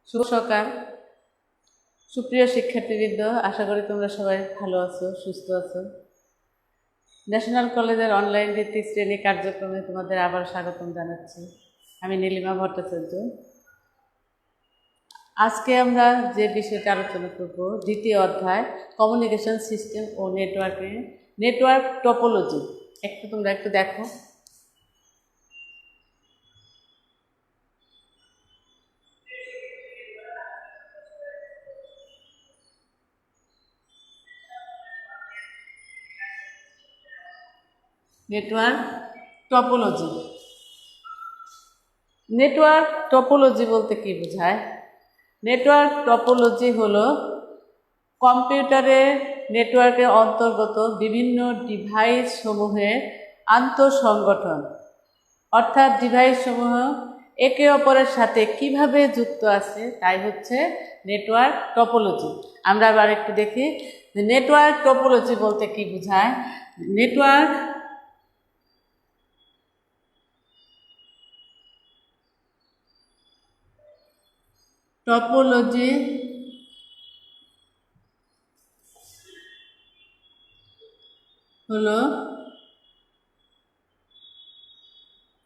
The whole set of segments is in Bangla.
শুভ সকাল সুপ্রিয় শিক্ষার্থীবৃন্দ, আশা করি তোমরা সবাই ভালো আছো, সুস্থ আছো। ন্যাশনাল কলেজের অনলাইন ভিত্তিক শ্রেণী কার্যক্রমে তোমাদের আবার স্বাগতম জানাচ্ছি। আমি নীলিমা ভট্টাচার্য। আজকে আমরা যে বিষয়টা আলোচনা করব, দ্বিতীয় অধ্যায় কমিউনিকেশন সিস্টেম ও নেটওয়ার্ক টপোলজি। তোমরা একটু দেখো। Network topology. নেটওয়ার্ক টপোলজি বলতে কি বোঝায়? নেটওয়ার্ক টপোলজি হলো কম্পিউটারের নেটওয়ার্কের অন্তর্গত বিভিন্ন ডিভাইস সমূহের আন্তঃসংগঠন, অর্থাৎ ডিভাইস সমূহ একে অপরের সাথে কিভাবে যুক্ত আছে তাই হচ্ছে নেটওয়ার্ক টপোলজি। আমরা আবার একটু দেখি নেটওয়ার্ক টপোলজি বলতে কি বোঝায়। নেটওয়ার্ক টপোলজি হলো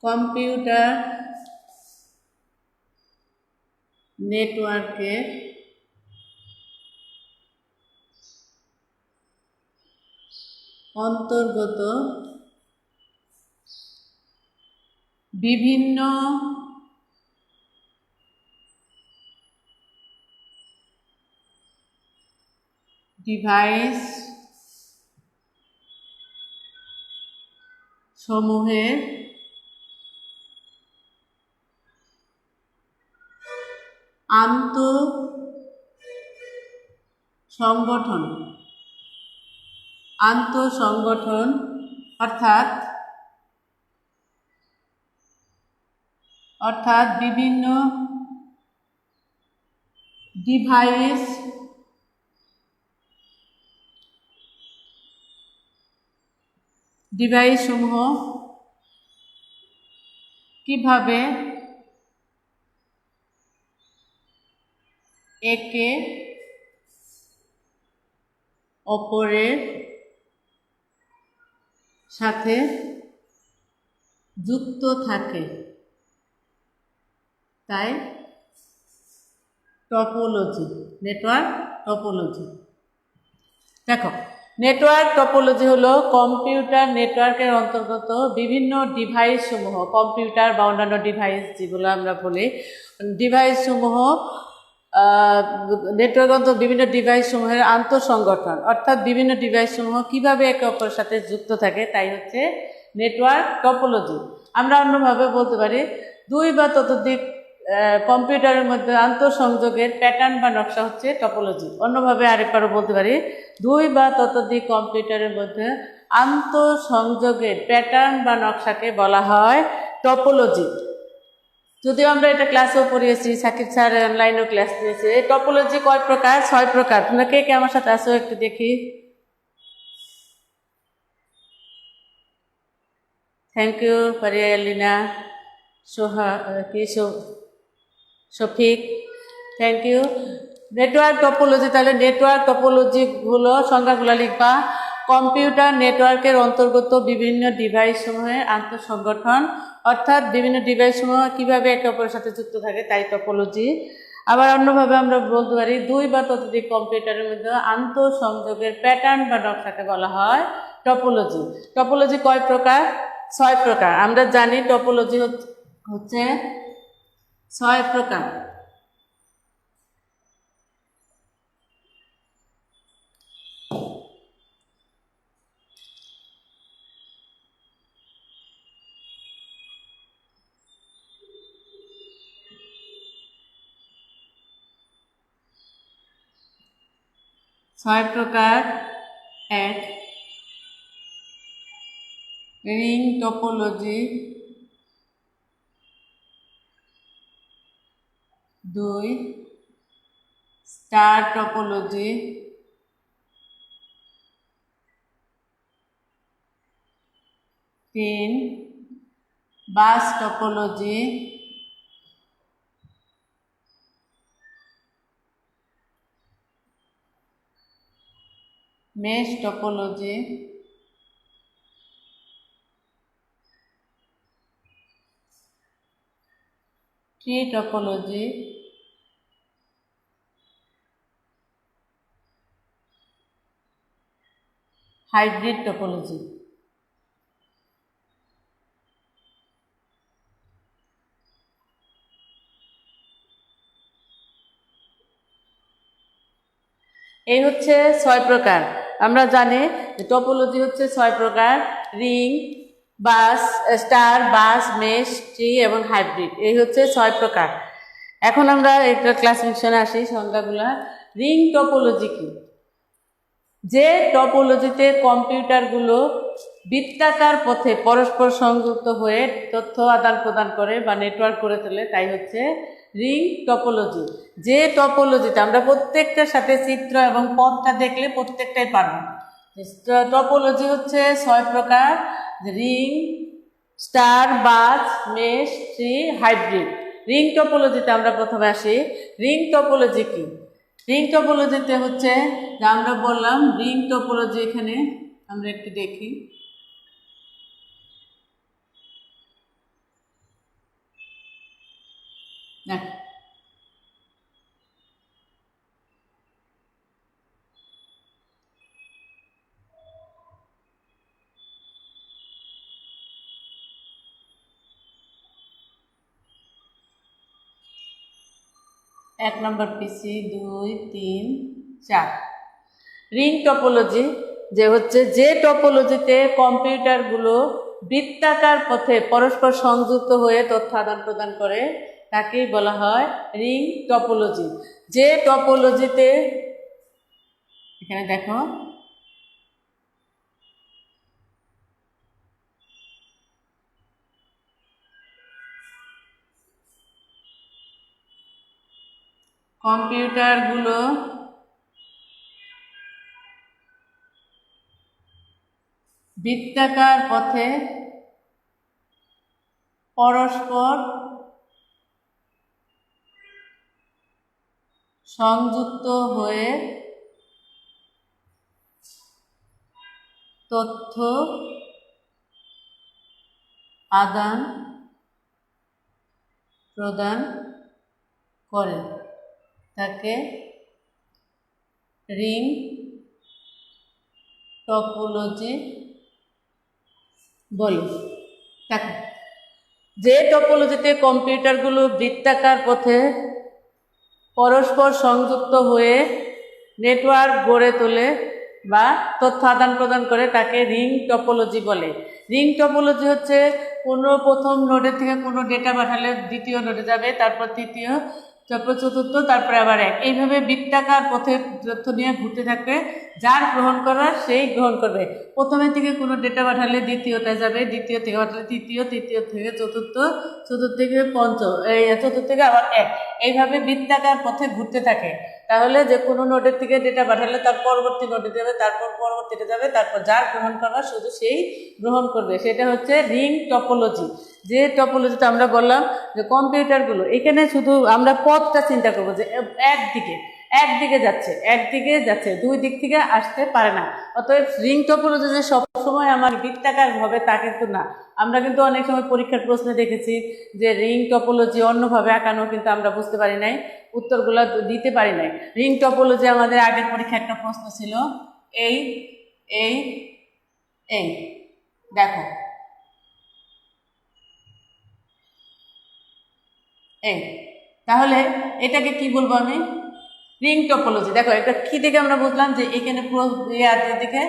কম্পিউটার নেটওয়ার্কের অন্তর্গত বিভিন্ন ডিভাইস সমূহের আন্তঃসংগঠন অর্থাৎ বিভিন্ন ডিভাইস সমূহ কিভাবে একে অপরের সাথে যুক্ত থাকে তাই টপোলজি, নেটওয়ার্ক টপোলজি। দেখো, নেটওয়ার্ক টপোলজি হলো কম্পিউটার নেটওয়ার্কের অন্তর্গত বিভিন্ন ডিভাইস সমূহ, কম্পিউটার বা অন্যান্য ডিভাইস যেগুলো আমরা বলি, ডিভাইস সমূহ নেটওয়ার্ক বিভিন্ন ডিভাইস সমূহের আন্তঃসংগঠন, অর্থাৎ বিভিন্ন ডিভাইস সমূহ কিভাবে একে অপরের সাথে যুক্ত থাকে তাই হচ্ছে নেটওয়ার্ক টপোলজি। আমরা অন্যভাবে বলতে পারি দুই বা ততোধিক কম্পিউটারের মধ্যে আন্তঃসংযোগের প্যাটার্ন বা নকশা হচ্ছে টপোলজি। অন্যভাবে আরেকবারও বলতে পারি দুই বা ততোধিক কম্পিউটারের মধ্যে আন্তঃসংযোগের প্যাটার্ন বা নকশাকে বলা হয় টপোলজি। যদিও আমরা এটা ক্লাসেও পড়িয়েছি, সাকিব স্যার অনলাইনেও ক্লাস দিয়েছে। টপোলজি কয় প্রকার? 6 প্রকার। তোমরা কে কে আমার সাথে আসো একটু দেখি। Thank you Faria Elina, Shafiq, thank you. Network topology, তাহলে নেটওয়ার্ক টপোলজি হলো সংজ্ঞাগুলো লিখবা। কম্পিউটার নেটওয়ার্কের অন্তর্গত বিভিন্ন ডিভাইস সমূহের আন্তঃসংগঠন, অর্থাৎ বিভিন্ন ডিভাইস সমূহ কিভাবে একে অপরের সাথে যুক্ত থাকে তাই টপোলজি। আবার অন্যভাবে আমরা বলতে পারি দুই বা ততোধিক কম্পিউটারের মধ্যে আন্তঃসংযোগের প্যাটার্ন বা নকশাকে বলা হয় টপোলজি। টপোলজি কয় প্রকার? 6 প্রকার। আমরা জানি টপোলজি হচ্ছে 6 প্রকার। এক, ring topology. 2, star topology. 3, bus topology. Mesh topology, tree topology, hybrid topology. এই হচ্ছে 6 প্রকার। আমরা জানি যে টপোলজি হচ্ছে 6 প্রকার: রিং, বাস, স্টার, বাস, মেশ, ট্রি এবং হাইব্রিড। এই হচ্ছে 6 প্রকার। এখন আমরা একটা ক্লাসিফিকেশনে আসি সংজ্ঞাগুলা। রিং টপোলজি কি? যে টপোলজিতে কম্পিউটারগুলো বৃত্তাকার পথে পরস্পর সংযুক্ত হয়ে তথ্য আদান প্রদান করে বা নেটওয়ার্ক করে তোলে, তাই হচ্ছে রিং টপোলজি। যে টপোলজিতে আমরা প্রত্যেকটার সাথে চিত্র এবং পথটা দেখলে প্রত্যেকটাই পারব। টপোলজি হচ্ছে 6 প্রকার: রিং, স্টার, বাস, মেশ, ট্রি, হাইব্রিড। রিং টপোলজিতে আমরা প্রথমে আসি। রিং টপোলজি কি? রিং টপোলজিতে হচ্ছে যে আমরা বললাম রিং টপোলজি, এখানে আমরা একটু দেখি। এক নম্বর পিসি, 2, 3, 4। রিং টপোলজি যে হচ্ছে যে টপোলজিতে কম্পিউটারগুলো বৃত্তাকার পথে পরস্পর সংযুক্ত হয়ে তথ্য আদান প্রদান করে তাকেই বলা হয় রিং টপোলজি। যে টপোলজিতে, এখানে দেখো, কম্পিউটারগুলো বৃত্তাকার পথে পরস্পর সংযুক্ত হয়ে তথ্য আদান প্রদান করে তাকে রিং টপোলজি বলে। দেখো, যে টপোলজিতে কম্পিউটারগুলো বৃত্তাকার পথে পরস্পর সংযুক্ত হয়ে নেটওয়ার্ক গড়ে তোলে বা তথ্য আদান প্রদান করে তাকে রিং টপোলজি বলে। রিং টপোলজি হচ্ছে কোনো প্রথম নোডের থেকে কোনো ডেটা পাঠালে দ্বিতীয় নোডে যাবে, তারপর তৃতীয়, তারপর চতুর্থ, তারপরে আবার এক, এইভাবে বৃত্তাকার পথে তথ্য নিয়ে ঘুরতে থাকবে। যার গ্রহণ করার সেই গ্রহণ করবে। প্রথমের থেকে কোনো ডেটা পাঠালে দ্বিতীয়টা যাবে, দ্বিতীয় থেকে পাঠালে তৃতীয়, তৃতীয় থেকে চতুর্থ, চতুর্থ থেকে পঞ্চম, এই চতুর্থ থেকে আবার এক, এইভাবে বৃত্তাকার পথে ঘুরতে থাকে। তাহলে যে কোনো নোডের থেকে ডেটা পাঠালে তার পরবর্তী নোডে যাবে, তারপর পরবর্তীতে যাবে, তারপর যার গ্রহণ করার শুধু সেই গ্রহণ করবে। সেটা হচ্ছে রিং টপোলজি। যে টপোলজিতে আমরা বললাম যে কম্পিউটারগুলো, এখানে শুধু আমরা পথটা চিন্তা করবো যে একদিকে যাচ্ছে, দুই দিক থেকে আসতে পারে না। অতএব রিং টপোলজি যে সবসময় আমার বৃত্তাকার হবে তা কিন্তু না। আমরা কিন্তু অনেক সময় পরীক্ষার প্রশ্নে দেখেছি যে রিং টপোলজি অন্যভাবে আঁকানো, কিন্তু আমরা বুঝতে পারি নাই, উত্তরগুলো দিতে পারি নাই। রিং টপোলজি আমাদের আগের পরীক্ষায় একটা প্রশ্ন ছিল, এই এই এই দেখো, এই, তাহলে এটাকে কি বলবো আমি? Ring topology. দেখো এটা কি দেখে আমরা বুঝলাম যে এখানে পুরো দিকে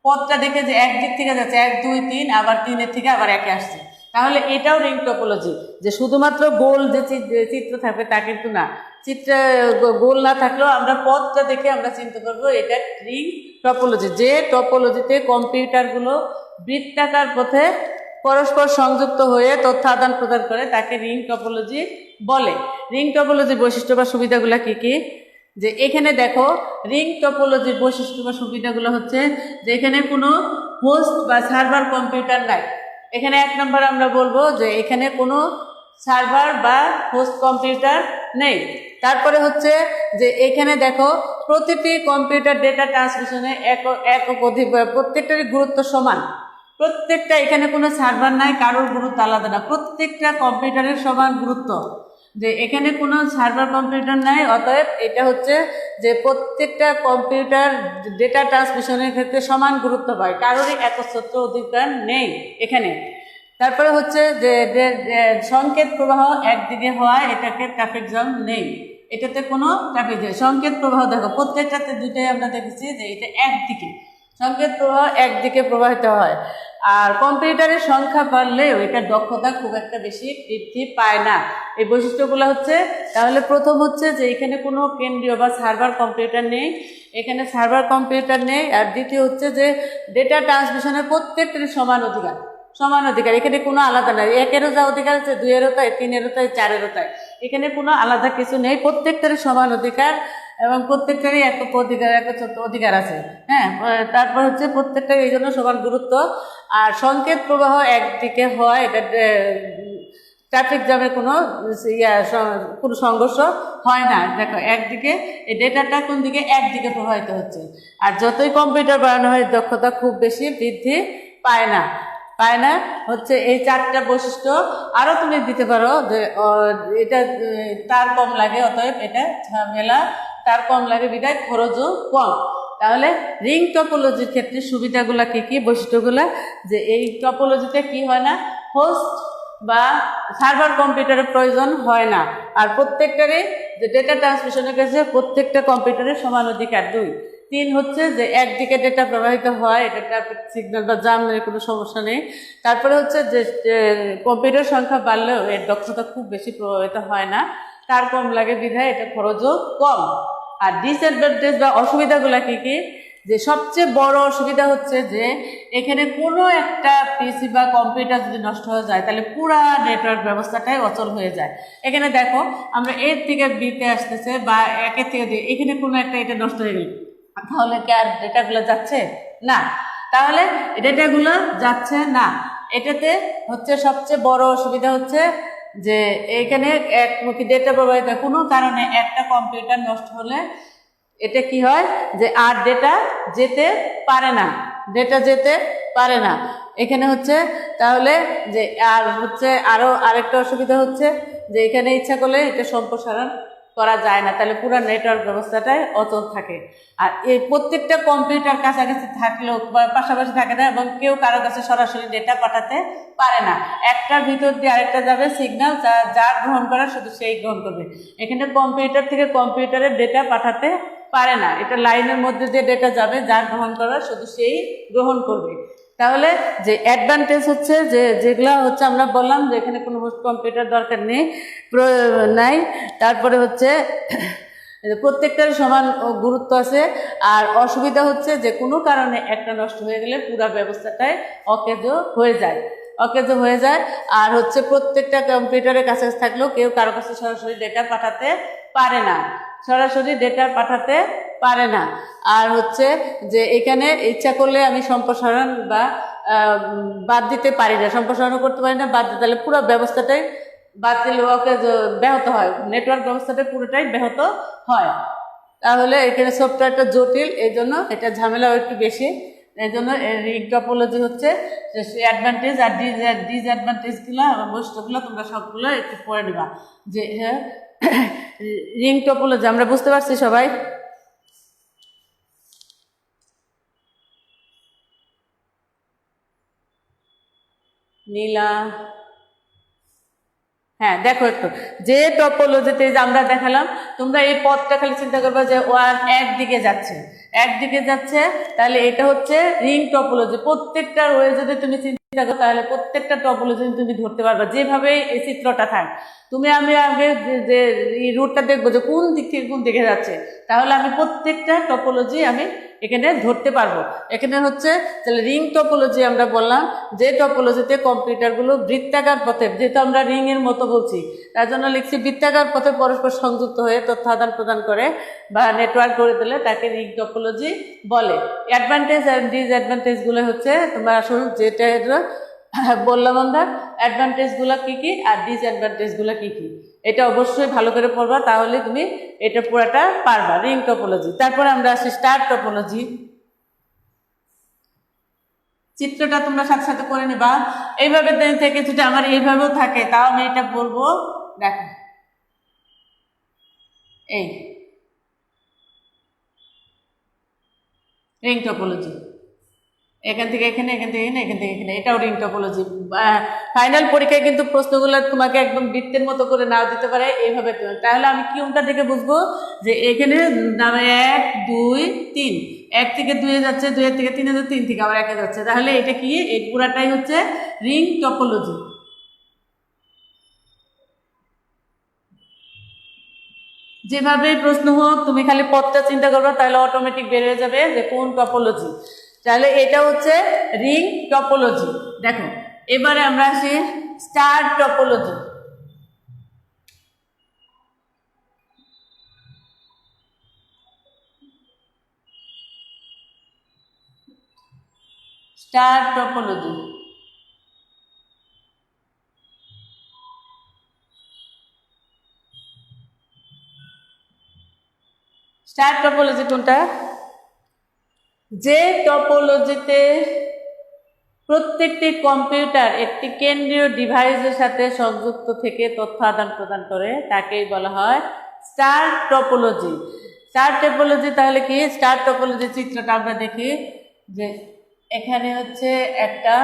পথটা দেখে যে একদিক থেকে যাচ্ছে, 1, 2, 3, আবার 3-এর থেকে আবার একে আসছে, তাহলে এটাও রিং টপোলজি। যে শুধুমাত্র গোল যে চিত্র থাকবে তা কিন্তু না, চিত্রে গোল না থাকলেও আমরা পথটা দেখে আমরা চিন্তা করবো এটা রিং টপোলজি। যে টপোলজিতে কম্পিউটারগুলো বৃত্তাকার পথে পরস্পর সংযুক্ত হয়ে তথ্য আদান প্রদান করে তাকে রিং টপোলজি বলে। রিং টপোলজির বৈশিষ্ট্য বা সুবিধাগুলো কি কি? যে এখানে দেখো, রিং টপোলজির বৈশিষ্ট্য বা সুবিধাগুলো হচ্ছে যে এখানে কোনো হোস্ট বা সার্ভার কম্পিউটার নাই। এখানে 1 নম্বর আমরা বলবো যে এখানে কোনো সার্ভার বা হোস্ট কম্পিউটার নেই। তারপরে হচ্ছে যে এখানে দেখো প্রতিটি কম্পিউটার ডেটা ট্রান্সমিশনে একক অধিকার, প্রত্যেকটারই গুরুত্ব সমান। প্রত্যেকটা, এখানে কোনো সার্ভার নাই, কারোর গুরুত্ব আলাদা না, প্রত্যেকটা কম্পিউটারের সমান গুরুত্ব। যে এখানে কোনো সার্ভার কম্পিউটার নাই, অতএব এটা হচ্ছে যে প্রত্যেকটা কম্পিউটার ডেটা ট্রান্সমিশনের ক্ষেত্রে সমান গুরুত্ব পায়, কারোরই একচ্ছত্র অধিকার নেই এখানে। তারপরে হচ্ছে যে সংকেত প্রবাহ একদিকে হওয়ায় এটাকে ট্রাফিক জ্যাম নেই, এটাতে কোনো ট্রাফিক জ্যাম। সংকেত প্রবাহ দেখো প্রত্যেকটাতে দুইটাই আমরা দেখেছি যে এটা একদিকে, সংকেত প্রবাহ একদিকে প্রবাহিত হয়। আর কম্পিউটারের সংখ্যা বাড়লেও এটার দক্ষতা খুব একটা বেশি বৃদ্ধি পায় না। এই বৈশিষ্ট্যগুলো হচ্ছে, তাহলে প্রথম হচ্ছে যে এখানে কোনো কেন্দ্রীয় বা সার্ভার কম্পিউটার নেই, এখানে সার্ভার কম্পিউটার নেই। আর দ্বিতীয় হচ্ছে যে ডেটা ট্রান্সমিশনের প্রত্যেকটারই সমান অধিকার, সমান অধিকার, এখানে কোনো আলাদা নাই। একেরও যা অধিকার আছে, দুইয়েরও তাই, তিনেরও তাই, চারেরও তাই, এখানে কোনো আলাদা কিছু নেই, প্রত্যেকটারই সমান অধিকার এবং প্রত্যেকটারই একক অধিকার, একচ্ছত্র অধিকার আছে। হ্যাঁ, তারপর হচ্ছে প্রত্যেকটার এই জন্য সমান গুরুত্ব। আর সংকেত প্রবাহ একদিকে হয়, এটা ট্রাফিক জ্যামে কোনো কোনো সংঘর্ষ হয় না। দেখো একদিকে এই ডেটাটা কোন দিকে, একদিকে প্রবাহিত হচ্ছে। আর যতই কম্পিউটার বাড়ানো হয় দক্ষতা খুব বেশি বৃদ্ধি পায় না, পায় না। হচ্ছে এই চারটা বৈশিষ্ট্য আরও তুমি দিতে পারো যে এটা তার কম লাগে, অতএব এটা ঝামেলা, তার কম লাগে বিধায় খরচও কম। তাহলে রিং টপোলজির ক্ষেত্রে সুবিধাগুলো কী কী, বৈশিষ্ট্যগুলো, যে এই টপোলজিতে কি হয় না, হোস্ট বা সার্ভার কম্পিউটারের প্রয়োজন হয় না। আর প্রত্যেকটারই যে ডেটা ট্রান্সমিশনের কাছে প্রত্যেকটা কম্পিউটারের সমান অধিকার। 2, 3 হচ্ছে যে একদিকে ডেটা প্রবাহিত হয়, এটা ট্রাফিক সিগন্যাল বা জামের কোনো সমস্যা নেই। তারপরে হচ্ছে যে কম্পিউটার সংখ্যা বাড়লেও এর দক্ষতা খুব বেশি প্রভাবিত হয় না, তার কম লাগে বিধায় এটা খরচও কম। আর ডিসঅ্যাডভান্টেজ বা অসুবিধাগুলো কী কী, যে সবচেয়ে বড় অসুবিধা হচ্ছে যে এখানে কোনো একটা পিসি বা কম্পিউটার যদি নষ্ট হয়ে যায় তাহলে পুরা নেটওয়ার্ক ব্যবস্থাটাই অচল হয়ে যায়। এখানে দেখো আমরা এর থেকে বিতে আসতেছে বা একের থেকে দিয়ে, এখানে কোনো একটা এটা নষ্ট হয়ে গেল, তাহলে কি আর ডেটাগুলো যাচ্ছে না? তাহলে ডেটাগুলো যাচ্ছে না। এটাতে হচ্ছে সবচেয়ে বড় অসুবিধা হচ্ছে যে এখানে একমুখী ডেটা প্রবাহিত, কোনো কারণে একটা কম্পিউটার নষ্ট হলে এটা কি হয় যে আর ডেটা যেতে পারে না, ডেটা যেতে পারে না এখানে হচ্ছে। তাহলে যে আর হচ্ছে আরও আরেকটা অসুবিধা হচ্ছে যে এখানে ইচ্ছা করলে এটা সম্প্রসারণ করা যায় না, তাহলে পুরো নেটওয়ার্ক ব্যবস্থাটাই অচল থাকে। আর এই প্রত্যেকটা কম্পিউটার কাছাকাছি থাকলেও বা পাশাপাশি থাকে না, এবং কেউ কারো কাছে সরাসরি ডেটা পাঠাতে পারে না। একটার ভিতর দিয়ে আরেকটা যাবে সিগন্যাল, যার গ্রহণ করা শুধু সেই গ্রহণ করবে। এখানে কম্পিউটার থেকে কম্পিউটারের ডেটা পাঠাতে পারে না, এটা লাইনের মধ্যে দিয়ে ডেটা যাবে, যার গ্রহণ করার শুধু সেই গ্রহণ করবে। তাহলে যে অ্যাডভান্টেজ হচ্ছে যে যেগুলো হচ্ছে আমরা বললাম যে এখানে কোনো হোস্ট কম্পিউটার দরকার নেই, নাই। তারপরে হচ্ছে প্রত্যেকটার সমান গুরুত্ব আছে। আর অসুবিধা হচ্ছে যে কোনো কারণে একটা নষ্ট হয়ে গেলে পুরো ব্যবস্থাটাই অকেজ হয়ে যায়, অকেজ হয়ে যায়। আর হচ্ছে প্রত্যেকটা কম্পিউটারের কাছে থাকলেও কেউ কারো কাছে সরাসরি ডেটা পাঠাতে পারে না, সরাসরি ডেটা পাঠাতে পারে না। আর হচ্ছে যে এখানে ইচ্ছা করলে আমি সম্প্রসারণ বা বাদ দিতে পারি না, সম্প্রসারণও করতে পারি না, বাদ দিতে, তাহলে পুরো ব্যবস্থাটাই বাতিল ওকে ব্যাহত হয়, নেটওয়ার্ক ব্যবস্থাটা পুরোটাই ব্যাহত হয়। তাহলে এখানে সফটওয়্যারটা জটিল, এই জন্য এটা ঝামেলাও একটু বেশি। এই জন্য রিং টপোলজি হচ্ছে অ্যাডভান্টেজ আর ডিসঅ্যাডভান্টেজগুলো বৈশিষ্ট্যগুলো তোমরা সবগুলো একটু পড়ে নেবা। যে রিং টপোলজি আমরা বুঝতে পারছি সবাই? নীলা, হ্যাঁ দেখো একটু, যে টপোলজিতে আমরা দেখালাম, তোমরা এই পথটা খালি চিন্তা করবে যে ওয়ান একদিকে যাচ্ছে, একদিকে যাচ্ছে, তাহলে এটা হচ্ছে রিং টপোলজি। প্রত্যেকটা ওয়ে যদি তুমি চিন্তা করো তাহলে প্রত্যেকটা টপোলজি তুমি ধরতে পারবে, যেভাবে এই চিত্রটা থাক। তুমি আমি আগে যে এই রুটটা দেখবো যে কোন দিক থেকে কোন দিকে যাচ্ছে, তাহলে আমি প্রত্যেকটা টপোলজি আমি এখানে ধরতে পারবো। এখানে হচ্ছে তাহলে রিং টপোলজি আমরা বললাম, যে টপোলজিতে কম্পিউটারগুলো বৃত্তাকার পথে, যেহেতু আমরা রিং এর মতো বলছি তার জন্য লিখছি বৃত্তাকার পথে পরস্পর সংযুক্ত হয়ে তথ্য আদান প্রদান করে বা নেটওয়ার্ক গড়ে তোলে, তাকে রিং টপোলজি বলে। অ্যাডভান্টেজ আর ডিসঅ্যাডভান্টেজগুলো হচ্ছে তোমরা আসলে যেটা বললাম আমরা অ্যাডভান্টেজগুলো কী কী আর ডিসঅ্যাডভান্টেজগুলো কী কী, এটা অবশ্যই ভালো করে পড়বা, তাহলে তুমি এটা পুরাটা পারবা। Ring topology. তারপরে আমরা আসি স্টার টপোলজি। চিত্রটা তোমরা সাথে সাথে করে নেবা। এইভাবে থেকে যদি আমার এইভাবেও থাকে তাও আমি এটা বলবো। দেখো এই রিং টপোলজি, এখান থেকে এখানে, এখান থেকে এখানে, এখান থেকে এখানে, এটাও রিং টপোলজি। ফাইনাল পরীক্ষায় কিন্তু প্রশ্নগুলো তোমাকে একদম বৃত্তের মতো করে নাও দিতে পারে এইভাবে। তাহলে আমি কিউমটা দেখে বুঝবো যে এখানে 1 2 3, 1 থেকে 2 যাচ্ছে, 2 থেকে 3 যাচ্ছে, 3 থেকে আবার 1 যাচ্ছে, তাহলে এটা কি, এই পুরাটাই হচ্ছে রিং টপোলজি। যেভাবে প্রশ্ন হোক তুমি খালি পথটা চিন্তা করবে, তাহলে অটোমেটিক বের হয়ে যাবে যে কোন টপোলজি। তাহলে এটা হচ্ছে রিং টপোলজি। দেখো এবারে আমরা আসি star topology. Star topology, star topology কোনটা? যে টপোলজিতে প্রত্যেকটি কম্পিউটার একটি কেন্দ্রীয় ডিভাইসের সাথে সংযুক্ত থেকে তথ্য আদান প্রদান করে তাকেই বলা হয় স্টার টপোলজি। স্টার টপোলজি তাহলে কি? স্টার টপোলজি চিত্রটা আমরা দেখি যে এখানে হচ্ছে একটা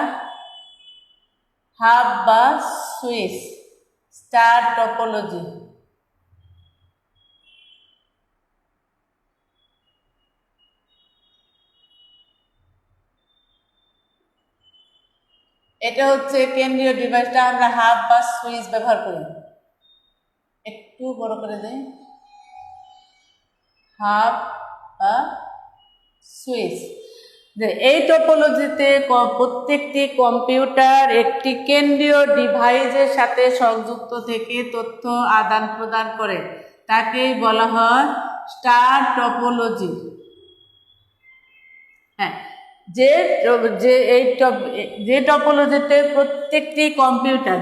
হাব বা সুইচ, স্টার টপোলজি। এটা হচ্ছে কেন্দ্রীয় ডিভাইসটা, আমরা হাব বা সুইচ ব্যবহার করি। একটু বড় করে দেই, হাব বা সুইচ। এই টপোলজিতে প্রত্যেকটি কম্পিউটার একটি কেন্দ্রীয় ডিভাইসের সাথে সংযুক্ত থেকে তথ্য আদান প্রদান করে তাকেই বলা হয় স্টার টপোলজি। হ্যাঁ, যে টপোলজিতে প্রত্যেকটি কম্পিউটার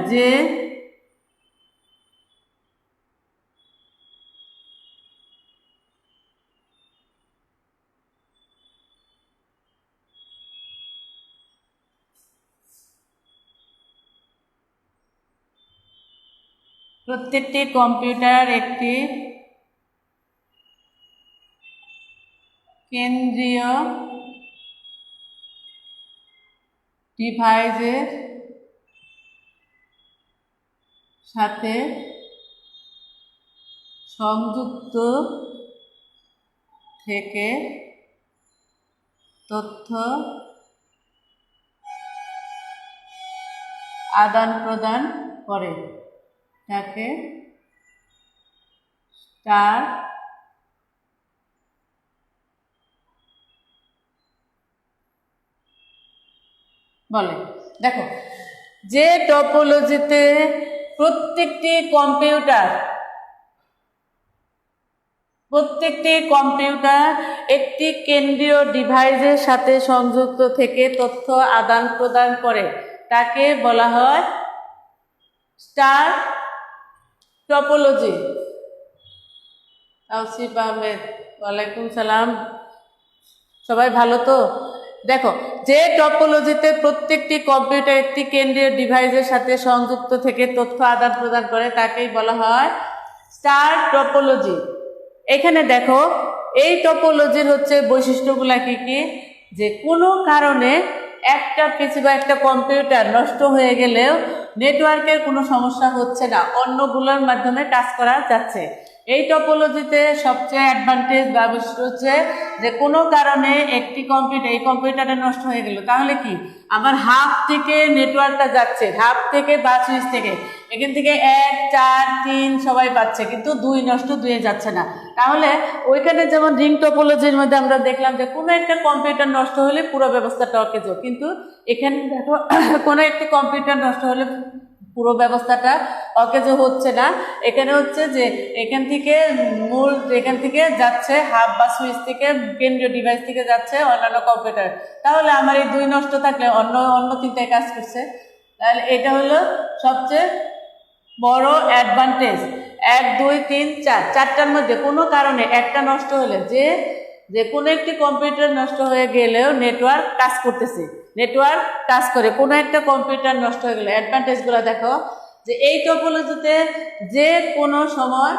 প্রত্যেকটি কম্পিউটার একটি কেন্দ্রীয় ডিভাইসের সাথে সংযুক্ত থেকে তথ্য আদান প্রদান করে তাকে স্টার বলে। দেখো যে টপোলজিতে প্রত্যেকটি কম্পিউটার একটি কেন্দ্রীয় ডিভাইসের সাথে সংযুক্ত থেকে তথ্য আদান প্রদান করে তাকে বলা হয় স্টার টপোলজি। তাওসিফ আহমেদ, ওয়ালাইকুম সালাম, সবাই ভালো তো? দেখো যে টপোলজিতে প্রত্যেকটি কম্পিউটার একটি কেন্দ্রীয় ডিভাইসের সাথে সংযুক্ত থেকে তথ্য আদান প্রদান করে তাকেই বলা হয় স্টার টপোলজি। এখানে দেখো এই টপোলজির হচ্ছে বৈশিষ্ট্যগুলা কি কি, যে কোনো কারণে একটা পিসি বা একটা কম্পিউটার নষ্ট হয়ে গেলেও নেটওয়ার্কের কোনো সমস্যা হচ্ছে না, অন্যগুলোর মাধ্যমে কাজ করা যাচ্ছে। এই টপোলজিতে সবচেয়ে অ্যাডভান্টেজ বা বৈশিষ্ট্য হচ্ছে যে কোনো কারণে একটি এই কম্পিউটারটা নষ্ট হয়ে গেল, তাহলে কি আমার হাব থেকে নেটওয়ার্কটা যাচ্ছে, হাব থেকে বা সুইচ থেকে, এখান থেকে 1 4 3 সবাই পাচ্ছে, কিন্তু 2 নষ্ট, 2 যাচ্ছে না। তাহলে ওইখানে যেমন রিং টপোলজির মধ্যে আমরা দেখলাম যে কোনো একটা কম্পিউটার নষ্ট হলে পুরো ব্যবস্থাটা অকেজো, কিন্তু এখানে দেখো কোনো একটি কম্পিউটার নষ্ট হলে পুরো ব্যবস্থাটা অকেজো হচ্ছে না। এখানে হচ্ছে যে এখান থেকে যাচ্ছে হাব বা সুইচ থেকে, কেন্দ্রীয় ডিভাইস থেকে যাচ্ছে অন্যান্য কম্পিউটার, তাহলে আমার এই 2 নষ্ট থাকলে অন্য 3টায় কাজ করছে। তাহলে এটা হলো সবচেয়ে বড় অ্যাডভান্টেজ। 1 2 3 4 চারটার মধ্যে কোনো কারণে একটা নষ্ট হলে যে কোনো একটি কম্পিউটার নষ্ট হয়ে গেলেও নেটওয়ার্ক কাজ করতেছে, নেটওয়ার্ক কাজ করে। কোনো একটা কম্পিউটার নষ্ট হয়ে গেলে অ্যাডভান্টেজগুলো দেখো, যে এই টপোলজিতে যে কোনো সময়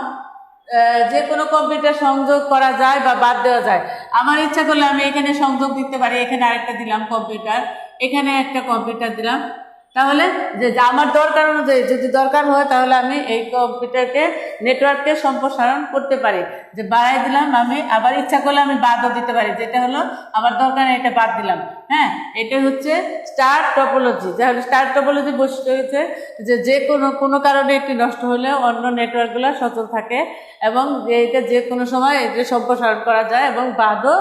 যে কোনো কম্পিউটার সংযোগ করা যায় বা বাদ দেওয়া যায়। আমার ইচ্ছা করলে আমি এখানে সংযোগ দিতে পারি, এখানে আরেকটা দিলাম কম্পিউটার, এখানে একটা কম্পিউটার দিলাম। তাহলে যে আমার দরকার অনুযায়ী যদি দরকার হয় তাহলে আমি এই কম্পিউটারকে নেটওয়ার্ককে সম্প্রসারণ করতে পারি, যে বাড়াই দিলাম, আমি আবার ইচ্ছা করলে আমি বাদও দিতে পারি, যেটা হলো আমার দরকার নেই এটা বাদ দিলাম। হ্যাঁ, এটা হচ্ছে স্টার টপোলজি। তাহলে স্টার টপোলজি বৈশিষ্ট্য হচ্ছে যে কোনো কারণে একটি নষ্ট হলে অন্য নেটওয়ার্কগুলো সচল থাকে এবং এটা যে কোনো সময় এটা সম্প্রসারণ করা যায় এবং বাদও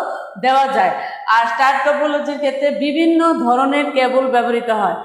দেওয়া যায়। আর স্টার টপোলজির ক্ষেত্রে বিভিন্ন ধরনের কেবল ব্যবহৃত হয়।